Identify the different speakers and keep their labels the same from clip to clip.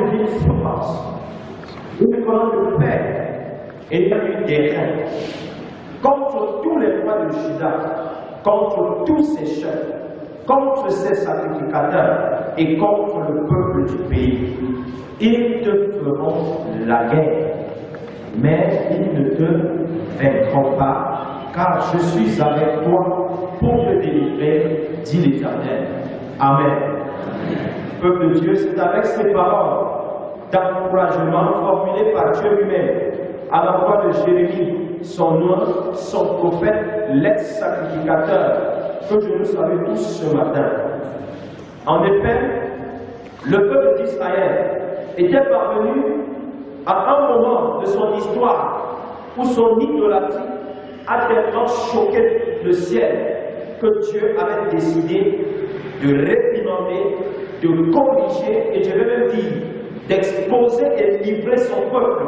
Speaker 1: devient force, une colonne de fer et une guerre contre tous les rois de Juda, contre tous ses chefs, contre ses sacrificateurs et contre le peuple du pays. Ils te feront la guerre, mais ils ne te vaincront pas, car je suis avec toi pour te délivrer, dit l'Éternel. Amen. Peuple de Dieu, c'est avec ces paroles d'encouragement formulées par Dieu lui-même à la voix de Jérémie, son prophète, l'ex-sacrificateur, que je nous salue tous ce matin. En effet, le peuple d'Israël était parvenu à un moment de son histoire où son idolâtrie a tellement choqué le ciel que Dieu avait décidé de réprimander, de corriger et je vais même dire d'exposer et livrer son peuple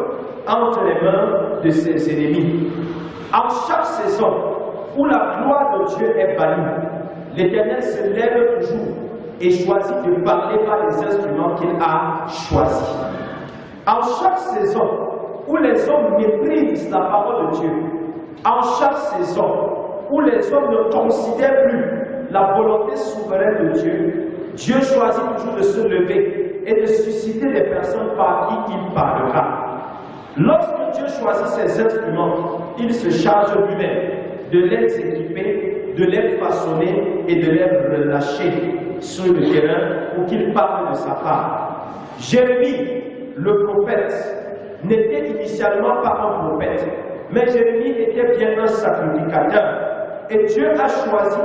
Speaker 1: entre les mains de ses ennemis. En chaque saison où la gloire de Dieu est bannie, l'Éternel se lève toujours et choisit de parler par les instruments qu'il a choisis. En chaque saison où les hommes méprisent la parole de Dieu, en chaque saison où les hommes ne considèrent plus la volonté souveraine de Dieu, Dieu choisit toujours de se lever et de susciter des personnes par qui il parlera. Lorsque Dieu choisit ses instruments, il se charge lui-même de les équiper, de les façonner et de les relâcher sur le terrain pour qu'ils parlent de sa part. Jérémie, le prophète, n'était initialement pas un prophète, mais Jérémie était bien un sacrificateur. Et Dieu a choisi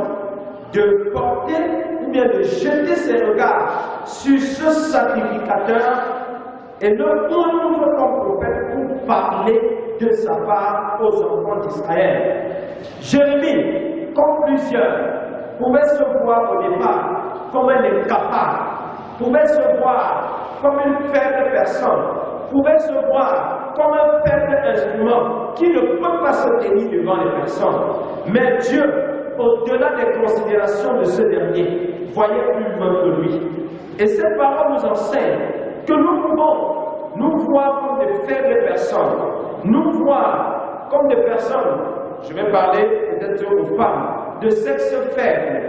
Speaker 1: de porter ou bien de jeter ses regards sur ce sacrificateur et le prendre comme prophète pour parler de sa part aux enfants d'Israël. Jérémie, comme plusieurs, pouvait se voir au départ comme un incapable, pouvait se voir comme une faible personne, pouvait se voir comme un faible instrument qui ne peut pas se tenir devant les personnes. Mais Dieu, au-delà des considérations de ce dernier, voyait plus loin que lui. Et cette parole nous enseigne que nous pouvons nous voir comme des faibles personnes, nous voir comme des personnes, je vais parler peut-être aux femmes, de sexe faible,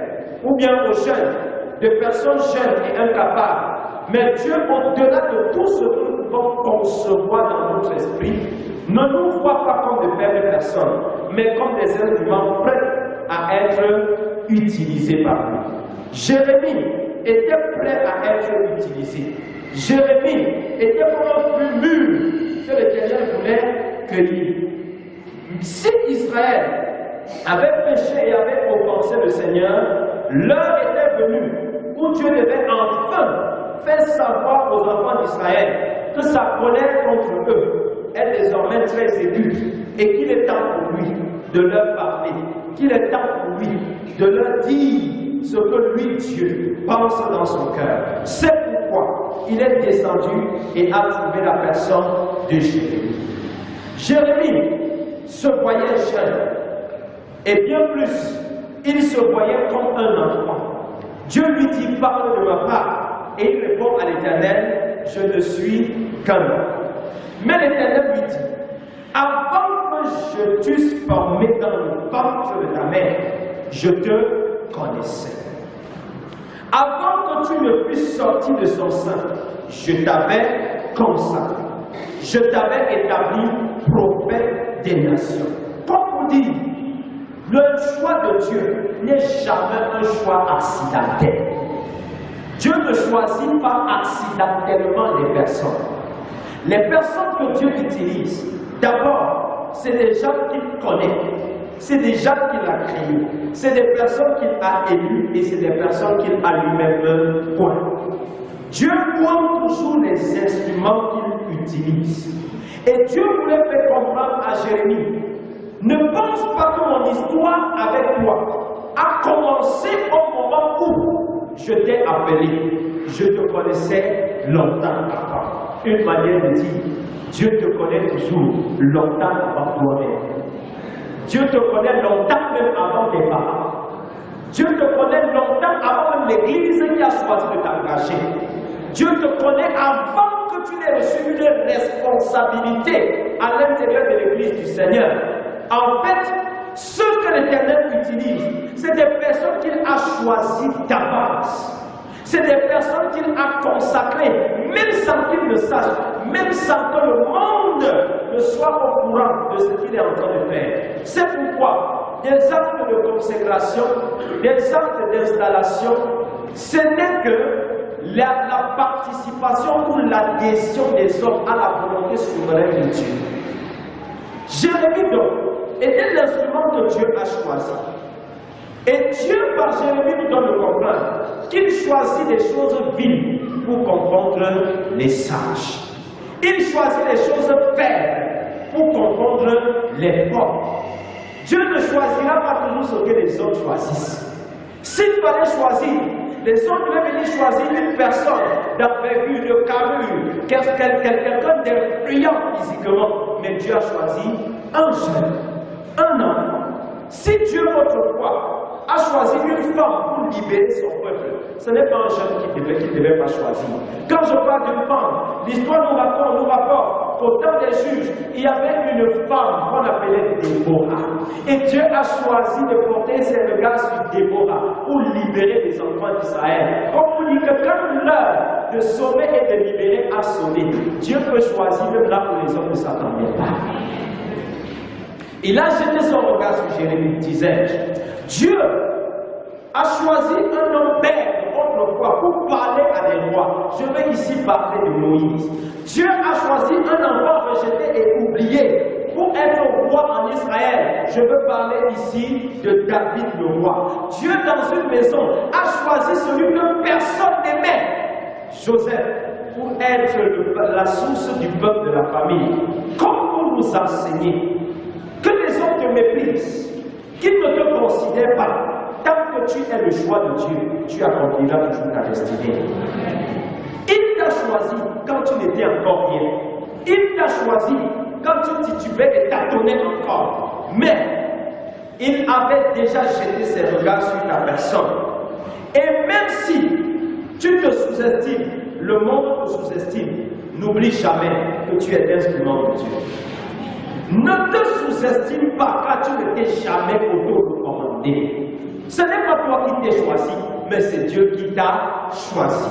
Speaker 1: ou bien aux jeunes, de personnes jeunes et incapables. Mais Dieu, au-delà de tout ce que nous pouvons concevoir dans notre esprit, ne nous voit pas comme de faibles personnes, mais comme des instruments prêts à être utilisés par lui. Jérémie était prêt à être utilisé. Jérémie était comme un fruit mûr que l'Éternel voulait cueillir. Si Israël avait péché et avait offensé le Seigneur, l'heure était venue où Dieu devait enfin faire savoir aux enfants d'Israël que sa colère contre eux est désormais très aiguë et qu'il est temps pour lui de leur parler, qu'il est temps pour lui de leur dire ce que lui, Dieu, pense dans son cœur. C'est pourquoi il est descendu et a trouvé la personne de Jérémie. Jérémie se voyait jeune et bien plus, il se voyait comme un enfant. Dieu lui dit, parle de ma part, et il répond à l'Éternel, je ne suis qu'un enfant. Mais l'Éternel lui dit, avant que je t'eusse formé dans le ventre de ta mère, je te connaissais. Avant que tu ne puisses sortir de son sein, je t'avais consacré. Je t'avais établi prophète des nations. Comme vous dire, le choix de Dieu n'est jamais un choix accidentel. Dieu ne choisit pas accidentellement les personnes. Les personnes que Dieu utilise, d'abord, c'est des gens qu'il connaît, c'est des gens qu'il a créés, c'est des personnes qu'il a élues et c'est des personnes qu'il a lui-même point. Dieu pointe toujours les instruments qu'il utilise. Et Dieu voulait faire comprendre à Jérémie, ne pense pas que mon histoire avec toi a commencé au moment où je t'ai appelé. Je te connaissais longtemps avant. Une manière de dire, Dieu te connaît toujours longtemps avant toi-même. Dieu te connaît longtemps même avant tes parents. Dieu te connaît longtemps avant l'église qui a choisi de t'engager. Dieu te connaît avant que tu n'aies reçu une responsabilité à l'intérieur de l'Église du Seigneur. En fait, ce que l'Éternel utilise, c'est des personnes qu'il a choisies d'avance. C'est des personnes qu'il a consacrées, même sans qu'il ne sache, même sans que le monde ne soit au courant de ce qu'il est en train de faire. C'est pourquoi des actes de consécration, des actes d'installation, ce n'est que la participation ou l'adhésion des hommes à la volonté souveraine de Dieu. Jérémie donc était l'instrument que Dieu a choisi. Et Dieu, par Jérémie, nous donne le comprendre qu'il choisit des choses viles pour confondre les sages. Il choisit des choses faibles pour confondre les forts. Dieu ne choisira pas toujours ce que les hommes choisissent. S'il fallait choisir, les hommes devaient venir choisir une personne d'envergure, de carrure, quelqu'un d'influent physiquement. Mais Dieu a choisi un jeune, un enfant. Si Dieu, votre foi, a choisi une femme pour libérer son peuple, ce n'est pas un jeune qui ne devait pas choisir. Quand je parle d'une femme, l'histoire nous rapporte qu'au temps des juges, il y avait une femme qu'on appelait Déborah. Et Dieu a choisi de porter ses regards sur Déborah pour libérer les enfants d'Israël. Comme on dit que quand l'heure de sauver et de libérer a sonné, Dieu peut choisir même là où les hommes ne s'attendaient pas. Il a jeté son regard sur Jérémie, disais-je. Dieu a choisi un homme père autrefois pour parler à des rois. Je vais ici parler de Moïse. Dieu a choisi un enfant rejeté et oublié pour être roi en Israël. Je veux parler ici de David le roi. Dieu dans une maison a choisi celui que personne n'aimait, Joseph, pour être la source du peuple de la famille. Comme pour nous enseigner que les hommes te méprisent, qu'ils ne te considèrent pas, tant que tu es le choix de Dieu, tu accompliras toujours ta destinée. Il t'a choisi quand tu n'étais encore rien. Il t'a choisi quand tu titubais et tâtonnais encore. Mais il avait déjà jeté ses regards sur ta personne. Et même si tu te sous-estimes, le monde te sous-estime, n'oublie jamais que tu es l'instrument de Dieu. Ne te sous-estime pas car tu ne t'es jamais auto-recommandé. Ce n'est pas toi qui t'es choisi, mais c'est Dieu qui t'a choisi.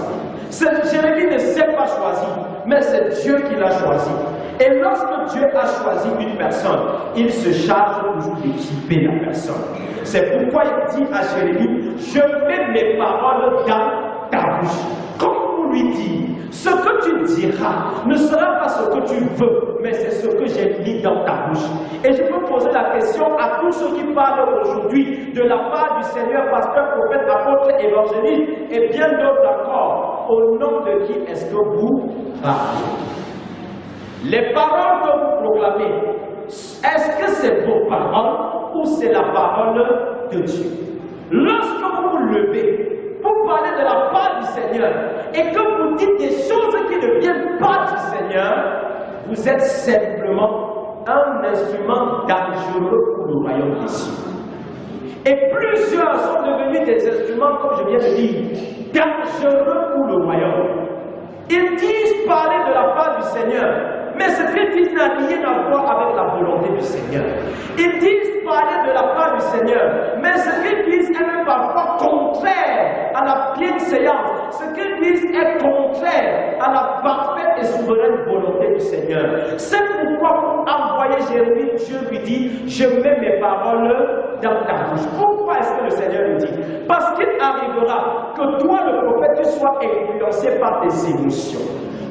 Speaker 1: Jérémie ne s'est pas choisi, mais c'est Dieu qui l'a choisi. Et lorsque Dieu a choisi une personne, il se charge toujours d'équiper la personne. C'est pourquoi il dit à Jérémie, je mets mes paroles dans ta bouche. Comme pour lui dire, ce que tu diras ne sera pas ce que tu veux, mais c'est ce que j'ai mis dans ta bouche. Et je peux poser la question à tous ceux qui parlent aujourd'hui de la part du Seigneur, pasteur, prophète, apôtre, évangéliste et bien d'autres encore. Au nom de qui est-ce que vous parlez? Les paroles que vous proclamez, est-ce que c'est vos paroles ou c'est la parole de Dieu? Lorsque vous vous levez pour parler de la part du Seigneur et que vous dites des choses qui ne viennent pas du Seigneur, vous êtes simplement un instrument dangereux pour le royaume des cieux. Et plusieurs sont devenus des instruments, comme je viens de dire, dangereux pour le royaume. Ils disent parler de la part du Seigneur, mais ce qu'ils disent n'a rien à voir avec la volonté du Seigneur. Ils disent parler de la part du Seigneur, mais ce qu'ils disent est même parfois contraire à la bienséance. Ce qu'ils disent est contraire à la parfaite et souveraine volonté du Seigneur. C'est pourquoi pour envoyer Jérémie, Dieu lui dit, je mets mes paroles dans ta bouche. Pourquoi est-ce que le Seigneur lui dit? Parce qu'il arrivera que toi, le prophète, tu sois influencé par tes émotions.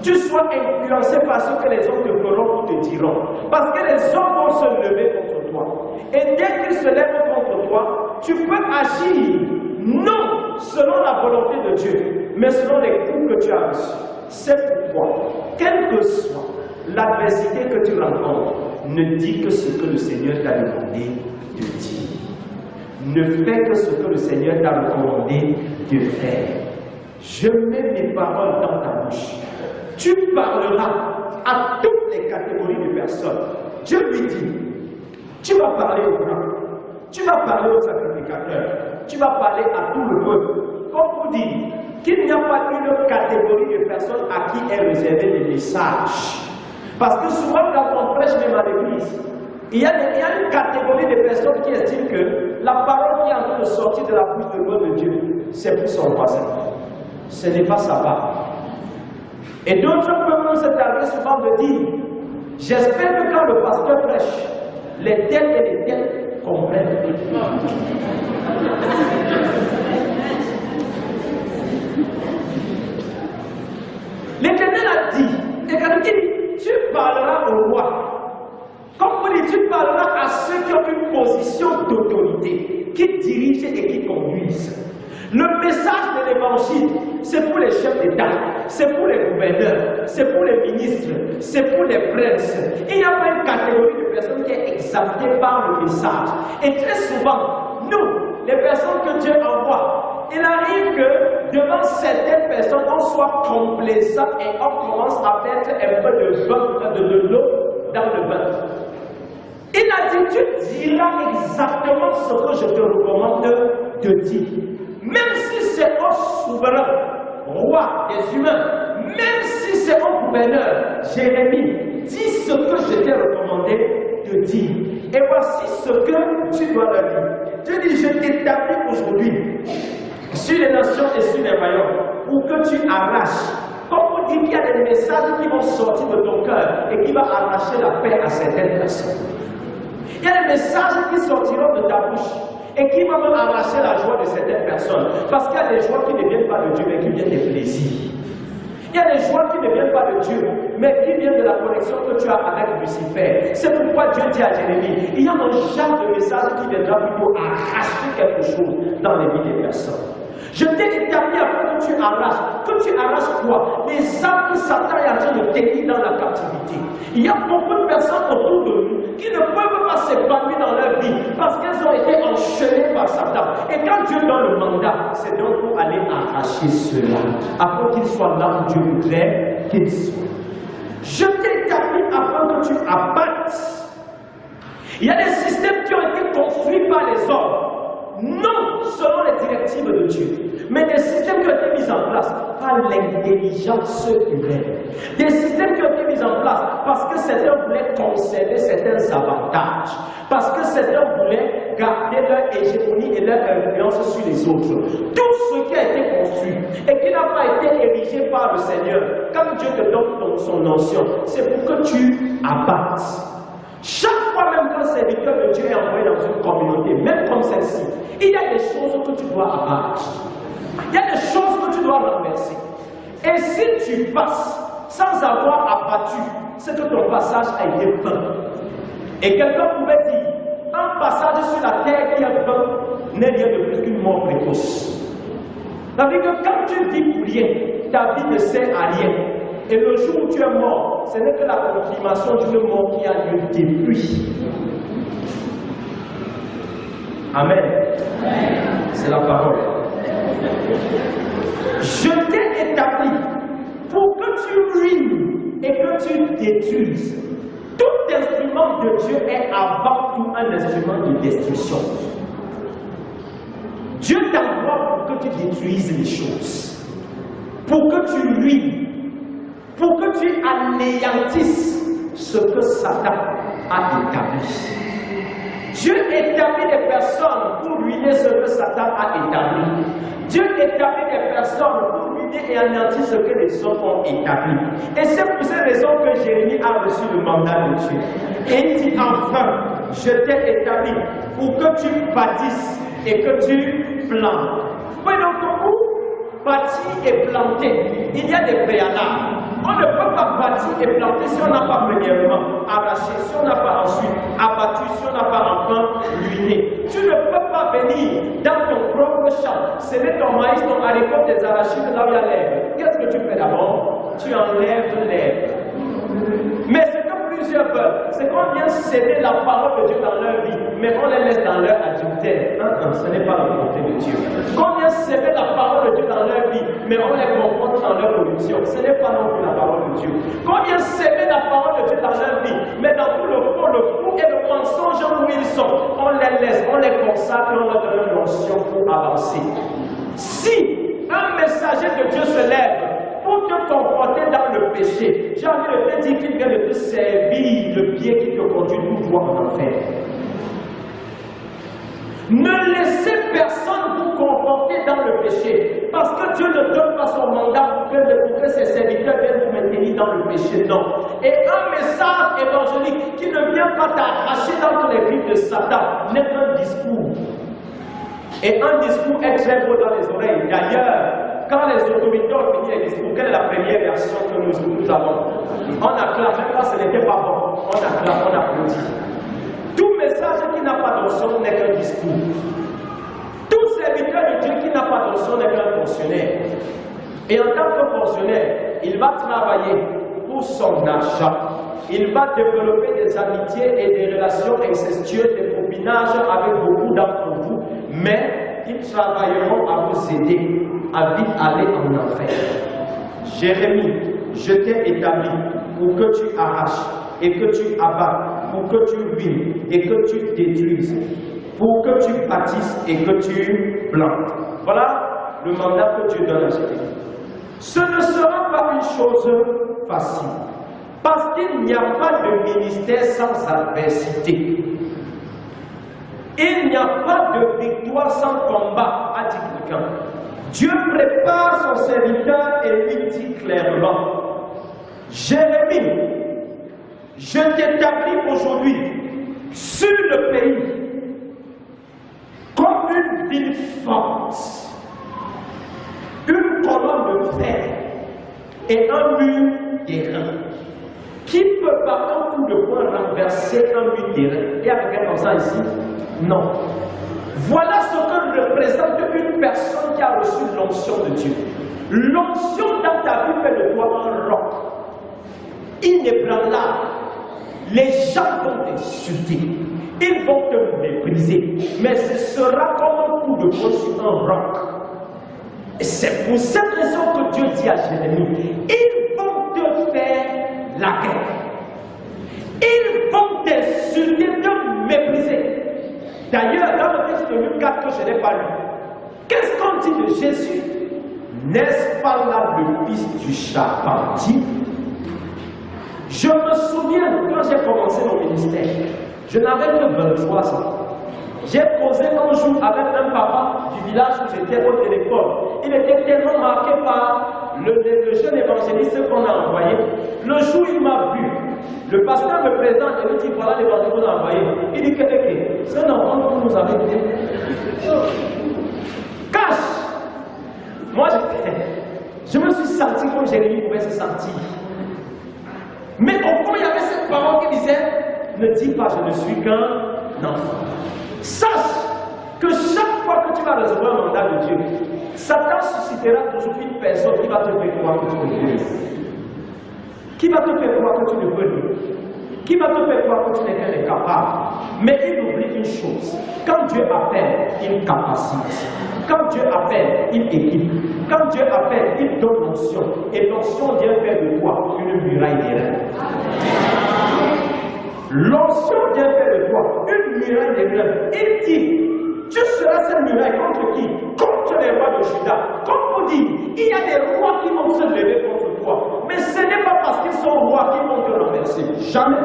Speaker 1: Tu sois influencé par ce que les hommes te feront ou te diront. Parce que les hommes vont se lever contre toi. Et dès qu'ils se lèvent contre toi, tu peux agir non selon la volonté de Dieu, mais selon les coups que tu as reçus. C'est pourquoi, quelle que soit l'adversité que tu rencontres, ne dis que ce que le Seigneur t'a demandé de dire. Ne fais que ce que le Seigneur t'a recommandé de faire. Je mets mes paroles dans ta bouche. Tu parleras à toutes les catégories de personnes. Dieu lui dit, tu vas parler aux grands, tu vas parler aux sacrificateurs, tu vas parler à tout le peuple. Comme vous dites, qu'il n'y a pas une catégorie de personnes à qui est réservé les messages. Parce que souvent, quand on prêche même à l'église, il y a une catégorie de personnes qui estiment que la parole qui est en train de sortir de la bouche de l'homme de Dieu, c'est pour son voisin. Ce n'est pas sa part. Et d'autres peuvent même se targuer souvent de dire, j'espère que quand le pasteur prêche, les tels et les tels comprennent. L'Éternel a dit, tu parleras au roi. Comme vous dites, tu parleras à ceux qui ont une position d'autorité, qui dirigent et qui conduisent. Le message de l'évangile, c'est pour les chefs d'État, c'est pour les gouverneurs, c'est pour les ministres, c'est pour les princes. Il n'y a pas une catégorie de personnes qui est exaltée par le message. Et très souvent, nous, les personnes que Dieu envoie, il arrive que devant certaines personnes, on soit complaisant et on commence à mettre un peu de l'eau dans le bain. Il a dit, tu diras exactement ce que je te recommande de dire. Même si c'est un souverain, roi des humains, même si c'est un gouverneur, Jérémie, dis ce que je t'ai recommandé de dire. Et voici ce que tu dois leur dire. Dieu dit, je t'établis aujourd'hui sur les nations et sur les royaumes, pour que tu arraches. Comme on dit qu'il y a des messages qui vont sortir de ton cœur et qui vont arracher la paix à certaines personnes. Il y a des messages qui sortiront de ta bouche et qui vont même arracher la joie de certaines personnes. Parce qu'il y a des joies qui ne viennent pas de Dieu, mais qui viennent des plaisirs. Il y a des joies qui ne viennent pas de Dieu, mais qui viennent de la connexion que tu as avec Lucifer. C'est pourquoi Dieu dit à Jérémie, il y a un genre de message qui viendra plutôt arracher quelque chose dans les vies des personnes. Je t'ai établi afin que tu arraches quoi? Les âmes que Satan est en train de tenir dans la captivité. Il y a beaucoup de personnes autour de nous qui ne peuvent pas s'épanouir dans leur vie parce qu'elles ont été enchaînées par Satan. Et quand Dieu donne le mandat, c'est donc pour aller arracher cela afin qu'ils soient là où Dieu voudrait qu'ils soient. Je t'ai établi afin que tu abattes. Il y a des systèmes qui ont été construits par les hommes. Non selon les directives de Dieu, mais des systèmes qui ont été mis en place par l'intelligence humaine. Des systèmes qui ont été mis en place parce que certains voulaient conserver certains avantages, parce que certains voulaient garder leur hégémonie et leur influence sur les autres. Tout ce qui a été construit et qui n'a pas été érigé par le Seigneur, quand Dieu te donne son onction, c'est pour que tu abattes. Chaque fois même qu'un serviteur de Dieu est envoyé dans une communauté, même comme celle-ci, il y a des choses que tu dois abattre. Il y a des choses que tu dois renverser. Et si tu passes sans avoir abattu, c'est que ton passage a été vain. Et quelqu'un pouvait dire, un passage sur la terre qui est vain n'est rien de plus qu'une mort précoce. C'est-à-dire que quand tu dis pour rien, ta vie ne sert à rien. Et le jour où tu es mort, ce n'est que la confirmation d'une mort qui a lieu depuis. Amen. C'est la parole. Je t'ai établi pour que tu ruines et que tu détruises. Tout instrument de Dieu est avant tout un instrument de destruction. Dieu t'envoie pour que tu détruises les choses, pour que tu ruines, pour que tu anéantisses ce que Satan a établi. Dieu établit des personnes pour ruiner ce que Satan a établi. Dieu établit des personnes pour ruiner et anéantir ce que les hommes ont établi. Et c'est pour cette raison que Jérémie a reçu le mandat de Dieu. Et il dit enfin, je t'ai établi pour que tu bâtisses et que tu plantes. Oui, donc pour bâtir et planter, il y a des préalables. On ne peut pas bâtir et planter si on n'a pas premièrement arraché, si on n'a pas ensuite abattu, si on n'a pas enfin ruiné. Tu ne peux pas venir dans ton propre champ, semer ton maïs, ton haricot, tes arachides là où il y a l'herbe. Qu'est-ce que tu fais d'abord? Tu enlèves l'herbe. Mais ce que plusieurs veulent, c'est qu'on vient céder la parole de Dieu dans leur vie, mais on les laisse dans leur adultère. Non, ce n'est pas la volonté de Dieu. Qu'on vient céder la parole de Dieu dans leur vie, mais on les confronte dans leur corruption. Ce n'est pas non plus la parole de Dieu. Qu'on vient céder la parole de Dieu dans leur vie, mais dans tout le faux, le fou et le mensonge où ils sont, on les laisse, on les consacre, on leur donne une notion pour avancer. Si un messager de Dieu se lève pour te confronter dans le péché, j'ai envie de te dire qu'il vient de te servir le pied qui te conduit tout droit en enfer. Ne laissez personne vous confronter dans le péché, parce que Dieu ne donne pas son mandat pour que ses serviteurs viennent vous maintenir dans le péché, non. Et un message évangélique qui ne vient pas t'arracher dans tous les griffes de Satan n'est qu'un discours. Et un discours est très beau dans les oreilles. D'ailleurs, quand les autorités ont fini les discours, quelle est la première version que nous avons? On acclame, même quand ce n'était pas bon, on acclame, on applaudit. Tout message qui n'a pas d'onction n'est qu'un discours. Tout serviteur de Dieu qui n'a pas d'onction n'est qu'un fonctionnaire. Et en tant que fonctionnaire, il va travailler pour son argent. Il va développer des amitiés et des relations incestueuses, des copinages avec beaucoup d'entre vous, mais ils travailleront à vous aider à vite aller en enfer. Jérémie, je t'ai établi pour que tu arraches et que tu abattes, pour que tu ruines et que tu détruises, pour que tu bâtisses et que tu plantes. Voilà le mandat que Dieu donne à Jérémie. Ce ne sera pas une chose facile, parce qu'il n'y a pas de ministère sans adversité. Il n'y a pas de victoire sans combat, a dit quelqu'un. Dieu prépare son serviteur et lui dit clairement, Jérémie, je t'établis aujourd'hui sur le pays comme une ville forte, une colonne de fer et un mur d'airain. Qui peut par un coup de poing renverser un mur d'airain? Il y a quelqu'un comme ça ici? Non. Voilà ce que représente une personne qui a reçu l'onction de Dieu. L'onction dans ta vie fait de toi un roc inébranlable. Les gens vont t'insulter, ils vont te mépriser, mais ce sera comme un coup de poing sur un roc. Et c'est pour cette raison que Dieu dit à Jérémie, ils vont te faire la guerre. Ils vont t'insulter, te mépriser. D'ailleurs, dans le texte de Luc 4 que je n'ai pas lu, qu'est-ce qu'on dit de Jésus? N'est-ce pas là le fils du charpentier? Je me souviens quand j'ai commencé mon ministère, je n'avais que 23 ans. J'ai posé un jour avec un papa du village où j'étais au téléphone. Il était tellement marqué par le jeune évangéliste qu'on a envoyé. Le jour où il m'a vu, le pasteur me présente et me dit voilà l'évangile qu'on a envoyé. Il dit que c'est un enfant que vous nous avez dit. Cache! Moi je me suis senti comme Jérémie pouvait se sentir. Mais au fond, il y avait cette parole qui disait ne dis pas je ne suis qu'un enfant. Sache que chaque fois que tu vas recevoir un mandat de Dieu, Satan suscitera toujours une personne qui va te faire croire que tu ne peux pas. Qui va te faire croire que tu ne peux pas. Qui va te faire croire que tu n'es qu'un incapable. Mais il oublie une chose. Quand Dieu appelle, il capacite. Quand Dieu appelle, il équipe. Quand Dieu appelle, il donne l'onction. Et l'onction vient faire de toi une muraille d'airain. L'onction vient faire de toi une muraille d'airain. Il dit, tu seras cette muraille contre qui? Contre les rois de Juda. Comme vous dites, il y a des rois qui vont se lever contre toi. Mais ce n'est pas parce qu'ils sont rois qu'ils vont te renverser. Jamais.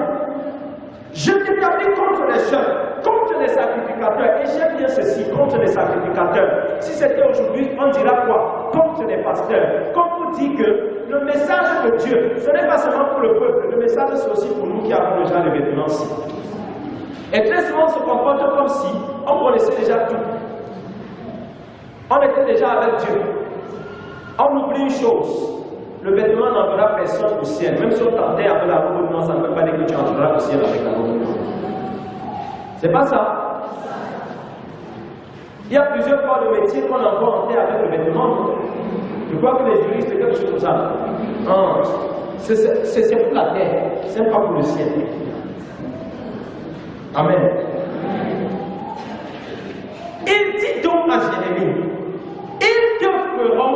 Speaker 1: Je t'établis contre les jeunes, contre les sacrificateurs. Et j'aime bien ceci, contre les sacrificateurs. Si c'était aujourd'hui, on dira quoi? Contre les pasteurs. Comme vous dites que le message de Dieu, ce n'est pas seulement pour le peuple, le message c'est aussi pour nous qui avons déjà les vêtements-ci. Et très souvent on se comporte comme si on connaissait déjà tout. On était déjà avec Dieu. On oublie une chose. Le vêtement n'enverra personne au ciel. Même si on tentait avec la robe, non, ça ne veut pas dire que tu entreras au ciel avec la robe. C'est pas ça. Il y a plusieurs corps de métier qu'on envoie en terre avec le vêtement. Je crois que les juristes, quelque chose comme ça. C'est pour la terre, c'est pas pour le ciel. Amen. Il dit donc à Jérémie, ils te feront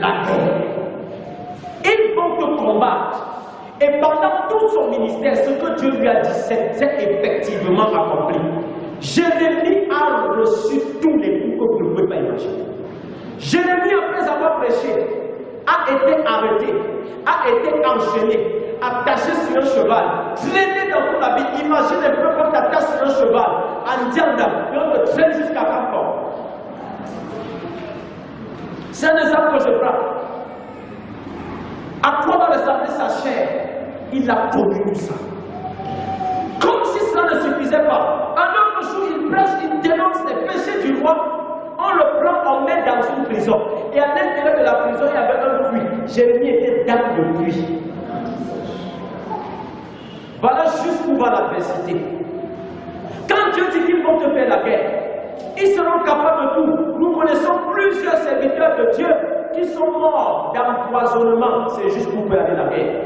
Speaker 1: la guerre. Ils vont te combattre. Et pendant tout son ministère, ce que Dieu lui a dit, c'est effectivement accompli. Jérémie a reçu tous les coups que vous ne pouvez pas l'évangile. Jérémie, après avoir prêché, a été arrêté, a été enchaîné, attaché sur un cheval, traîné dans toute la vie. Imagine un peu quand tu attaches sur un cheval, en dianda, et on te traîne jusqu'à Cancun. C'est un exemple que je prends. À quoi va ressembler sa chair? Il a connu tout ça. Comme si cela ne suffisait pas. Un autre jour, il prêche, il dénonce les péchés du roi. On le prend, on met dans une prison. Et à l'intérieur de la prison, il y avait un puits. Jérémie était dans le puits. Voilà jusqu'où va l'adversité. Quand Dieu dit qu'ils vont te faire la guerre, ils seront capables de tout. Nous connaissons plusieurs serviteurs de Dieu qui sont morts d'empoisonnement. C'est juste pour faire la guerre.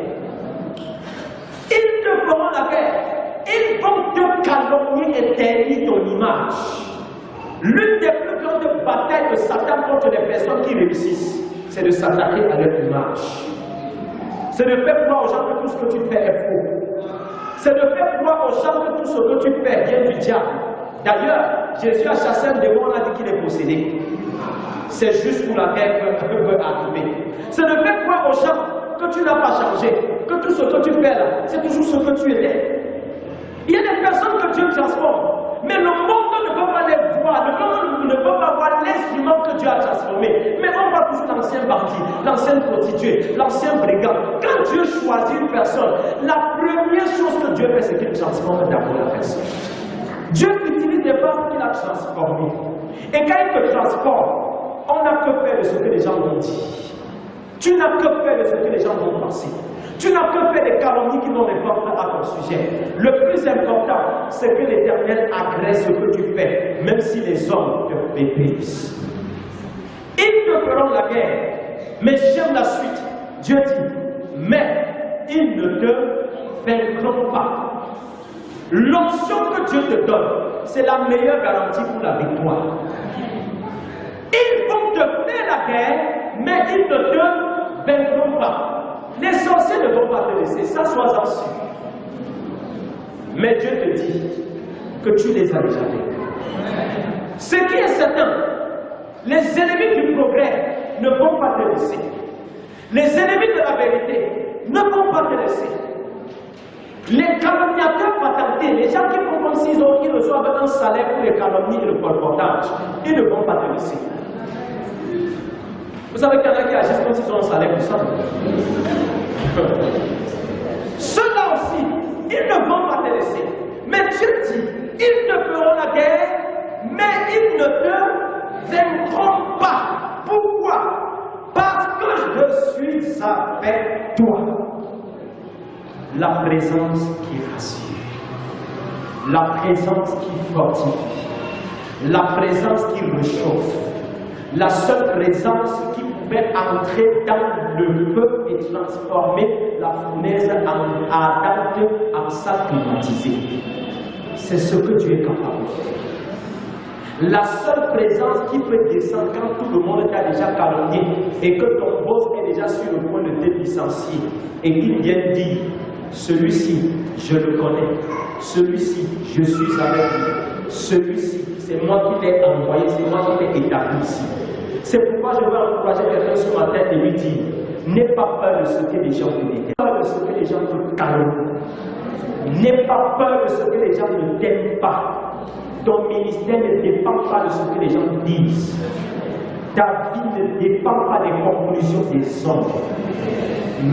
Speaker 1: Ils te feront la guerre. Ils vont te calomnier et ternir ton image. L'une des plus grandes batailles de Satan contre les personnes qui réussissent, c'est de s'attaquer à leur image. C'est de faire croire aux gens que tout ce que tu fais est faux. C'est de faire croire aux gens que tout ce que tu fais vient du diable. D'ailleurs, Jésus a chassé un démon, on a dit qu'il est possédé. C'est juste pour la guerre peut arriver. C'est de faire croire aux gens que tu n'as pas changé, que tout ce que tu fais là, c'est toujours ce que tu étais. Il y a des personnes que Dieu transforme, mais le monde ne peut pas les voir, le monde ne peut pas voir l'instrument que Dieu a transformé. Mais on voit toujours l'ancien bandit, l'ancienne prostituée, l'ancien brigand. Quand Dieu choisit une personne, la première chose que Dieu fait, c'est qu'il transforme d'abord la personne. Dieu utilise des forces qu'il a transformées. Et quand il te transforme, on n'a que faire de ce que les gens vont dire. Tu n'as que faire de ce que les gens vont penser. Tu n'as que faire des calomnies qui n'ont d'importance à ton sujet. Le plus important, c'est que l'Éternel agresse ce que tu fais, même si les hommes te méprisent. Ils te feront la guerre, mais j'aime la suite. Dieu dit, mais ils ne te vaincront pas. L'onction que Dieu te donne, c'est la meilleure garantie pour la victoire. Ils vont te faire la guerre, mais ils ne te vaincront pas. Les sorciers ne vont pas te laisser, ça sois-en sûr. Mais Dieu te dit que tu les as déjà vaincus. Ce qui est certain, les ennemis du progrès ne vont pas te laisser. Les ennemis de la vérité ne vont pas te laisser. Les calomniateurs patentés, les gens qui font comme s'ils reçoivent un salaire pour les calomnies et le colportage, ils ne vont pas te laisser. Vous savez qu'il y en a qui agissent comme s'ils ont un salaire pour ça. Ceux-là aussi, ils ne vont pas te laisser. Mais Dieu dit, ils te feront la guerre, mais ils ne te vaincront pas. Pourquoi? Parce que je suis avec toi. La présence qui rassure, la présence qui fortifie, la présence qui réchauffe, la seule présence qui pouvait entrer dans le feu et transformer la fournaise en ardente en salle climatisée. C'est ce que Dieu est capable de faire. La seule présence qui peut descendre quand tout le monde t'a déjà calomnié et que ton boss est déjà sur le point de te licencier et qu'il vienne dire, celui-ci, je le connais, celui-ci, je suis avec lui, celui-ci, c'est moi qui l'ai envoyé, c'est moi qui l'ai établi ici. C'est pourquoi je veux encourager quelqu'un sur ma tête et lui dire, n'aie pas peur de ce que les gens te disent, n'aie pas peur de ce que les gens te calomnient, n'aie pas peur de ce que les gens ne t'aiment pas. Ton ministère ne dépend pas de ce que les gens disent. Ta vie ne dépend pas des conclusions des hommes.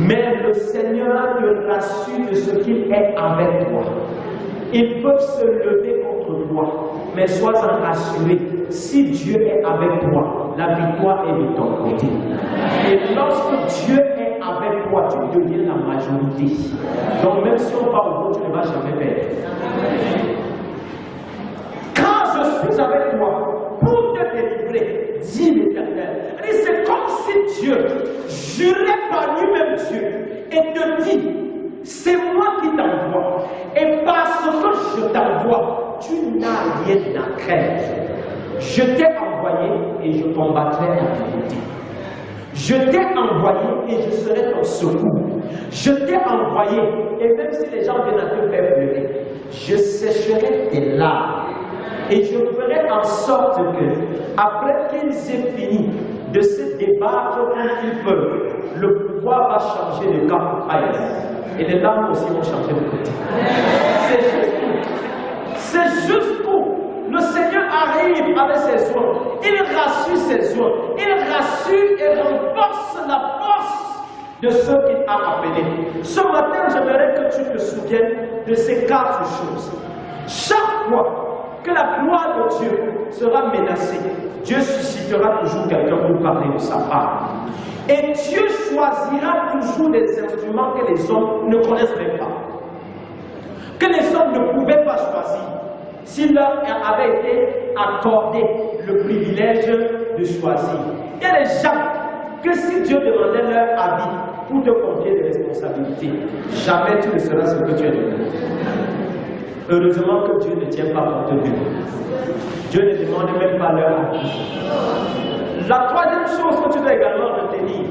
Speaker 1: Mais le Seigneur te rassure de ce qu'il est avec toi. Ils peuvent se lever contre toi, mais sois-en rassuré. Si Dieu est avec toi, la victoire est de ton côté. Et lorsque Dieu est avec toi, tu deviens la majorité. Donc même si on va au bout, tu ne vas jamais perdre. Quand je suis avec toi, pour te délivrer, dit l'Éternel. Et c'est comme si Dieu jurait par lui-même Dieu et te dit, c'est moi qui t'envoie. Et parce que je t'envoie, tu n'as rien à craindre. Je t'ai envoyé et je combattrai à tes côtés. Je t'ai envoyé et je serai ton secours. Je t'ai envoyé et même si les gens viennent à te faire pleurer, je sécherai tes larmes. Et je ferai en sorte que, après qu'ils aient fini de se débattre comme ils peuvent, le pouvoir va changer de camp ailleurs. Et les larmes aussi vont changer de côté. C'est juste tout. C'est juste tout. Le Seigneur arrive avec ses ordres. Il rassure ses ordres. Il rassure et renforce la force de ceux qu'il a appelés. Ce matin, j'aimerais que tu te souviennes de ces 4 choses. Chaque fois que la gloire de Dieu sera menacée, Dieu suscitera toujours quelqu'un pour parler de sa part. Et Dieu choisira toujours des instruments que les hommes ne connaissent même pas. Que les hommes ne pouvaient pas choisir s'il leur avait été accordé le privilège de choisir. Il y a des gens que si Dieu demandait leur avis pour te confier des responsabilités, jamais tu ne seras ce que tu es devenu. Heureusement que Dieu ne tient pas compte de nous. Dieu ne demande même pas leur avis. La troisième chose que tu dois également retenir,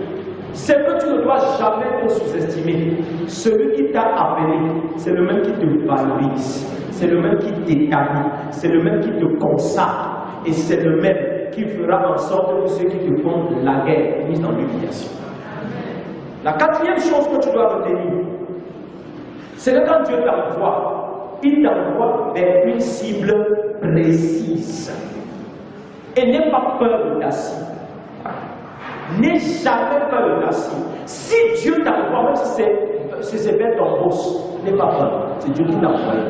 Speaker 1: c'est que tu ne dois jamais te sous-estimer. Celui qui t'a appelé, c'est le même qui te valorise, c'est le même qui t'établit, c'est le même qui te consacre, et c'est le même qui fera en sorte que ceux qui te font la guerre finissent dans l'humiliation. La quatrième chose que tu dois retenir, c'est que quand Dieu t'envoie, il t'envoie vers une cible précise. Et n'aie pas peur de ta cible. N'aie jamais peur de ta cible. Si Dieu t'envoie, même si c'est vers ton boss, n'aie pas peur. C'est Dieu qui t'a envoyé.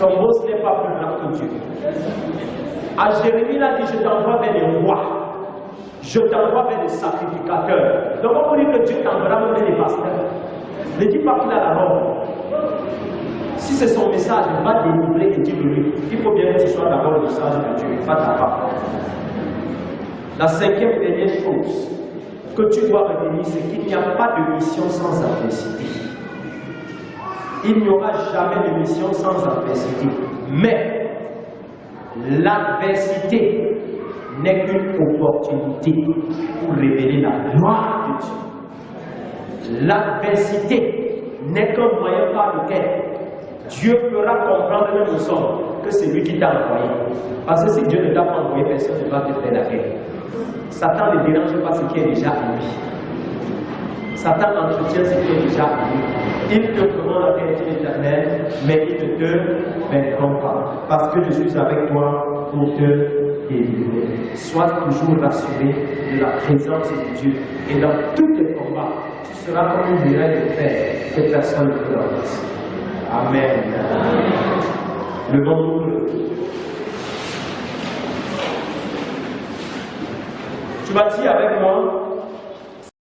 Speaker 1: Ton boss n'est pas plus grand que Dieu. À Jérémie, il a dit, je t'envoie vers les rois. Je t'envoie vers les sacrificateurs. Donc on peut dire que Dieu t'envoie vers les pasteurs. Ne dis pas qu'il a la robe. Si c'est son message, il va délivrer et dire lui. Il faut bien que ce soit d'abord le message de Dieu, pas ta part. La cinquième et dernière chose que tu dois retenir, c'est qu'il n'y a pas de mission sans adversité. Il n'y aura jamais de mission sans adversité. Mais l'adversité n'est qu'une opportunité pour révéler la gloire de Dieu. L'adversité n'est qu'un moyen par lequel Dieu fera comprendre même aux hommes que c'est lui qui t'a envoyé. Parce que si Dieu ne t'a pas envoyé, personne ne va te faire la guerre. Satan ne dérange pas ce qui est déjà en lui. Satan entretient ce qui est déjà en lui. Il te fera la guerre éternelle, mais il ne te vaincra pas. Parce que je suis avec toi pour te délivrer. Sois toujours rassuré de la présence de Dieu. Et dans tous tes combats, tu seras comme une muraille de fer que personne ne peut renverser. Amen. Levons-nous. Tu vas dire avec moi,